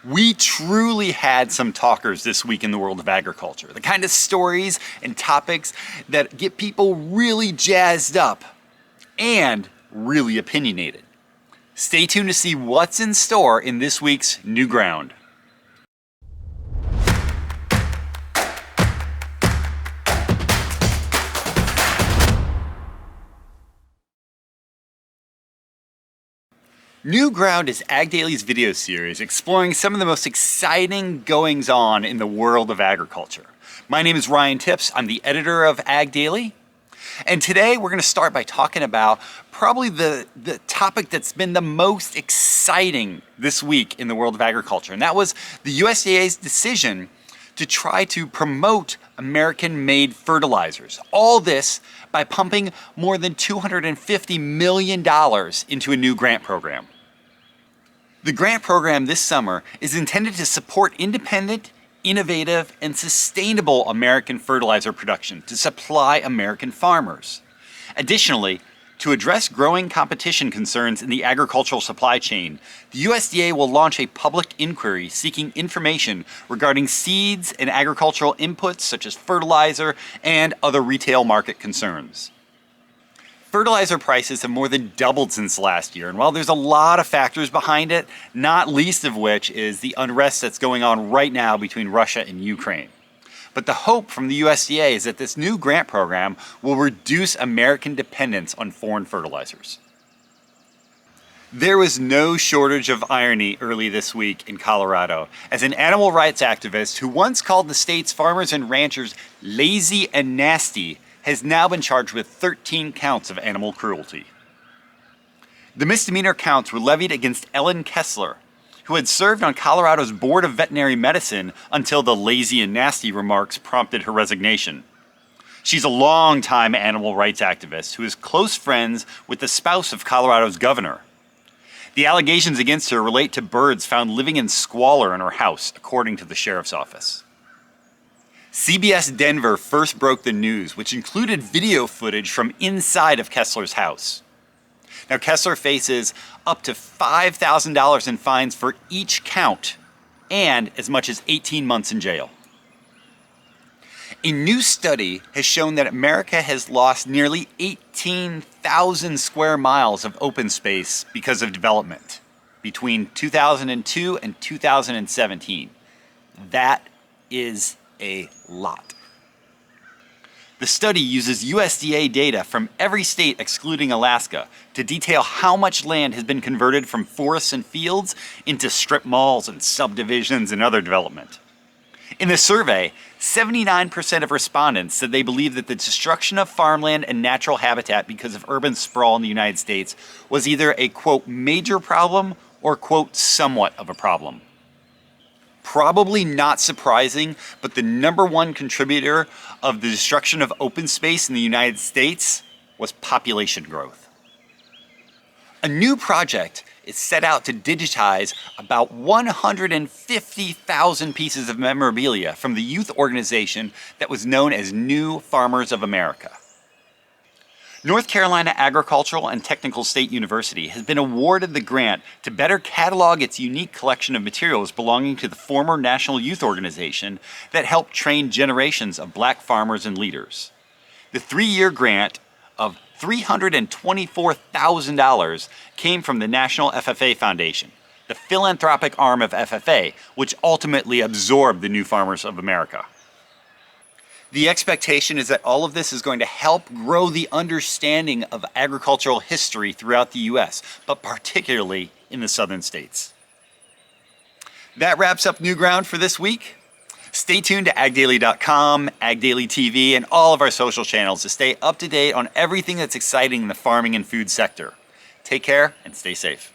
We truly had some talkers this week in the world of agriculture. The kind of stories and topics that get people really jazzed up and really opinionated. Stay tuned to see what's in store in this week's New Ground. New Ground is AGDAILY's video series exploring some of the most exciting goings-on in the world of agriculture. My name is Ryan Tipps, I'm the editor of AGDAILY, and today we're going to start by talking about probably the topic that's been the most exciting this week in the world of agriculture, and that was the USDA's decision to try to promote American-made fertilizers. All this by pumping more than $250 million into a new grant program. The grant program this summer is intended to support independent, innovative, and sustainable American fertilizer production to supply American farmers. Additionally, to address growing competition concerns in the agricultural supply chain, the USDA will launch a public inquiry seeking information regarding seeds and agricultural inputs such as fertilizer and other retail market concerns. Fertilizer prices have more than doubled since last year, and while there's a lot of factors behind it, not least of which is the unrest that's going on right now between Russia and Ukraine. But the hope from the USDA is that this new grant program will reduce American dependence on foreign fertilizers. There was no shortage of irony early this week in Colorado, as an animal rights activist who once called the state's farmers and ranchers lazy and nasty has now been charged with 13 counts of animal cruelty. The misdemeanor counts were levied against Ellen Kessler, who had served on Colorado's Board of Veterinary Medicine until the lazy and nasty remarks prompted her resignation. She's a longtime animal rights activist who is close friends with the spouse of Colorado's governor. The allegations against her relate to birds found living in squalor in her house, according to the sheriff's office. CBS Denver first broke the news, which included video footage from inside of Kessler's house. Now, Kessler faces up to $5,000 in fines for each count and as much as 18 months in jail. A new study has shown that America has lost nearly 18,000 square miles of open space because of development between 2002 and 2017. That is a lot. The study uses USDA data from every state excluding Alaska to detail how much land has been converted from forests and fields into strip malls and subdivisions and other development. In the survey, 79% of respondents said they believe that the destruction of farmland and natural habitat because of urban sprawl in the United States was either a, quote, major problem or, quote, somewhat of a problem. Probably not surprising, but the number one contributor of the destruction of open space in the United States was population growth. A new project is set out to digitize about 150,000 pieces of memorabilia from the youth organization that was known as New Farmers of America. North Carolina Agricultural and Technical State University has been awarded the grant to better catalog its unique collection of materials belonging to the former National Youth Organization that helped train generations of black farmers and leaders. The 3-year grant of $324,000 came from the National FFA Foundation, the philanthropic arm of FFA, which ultimately absorbed the New Farmers of America. The expectation is that all of this is going to help grow the understanding of agricultural history throughout the U.S., but particularly in the southern states. That wraps up New Ground for this week. Stay tuned to agdaily.com, AgDaily TV, and all of our social channels to stay up to date on everything that's exciting in the farming and food sector. Take care and stay safe.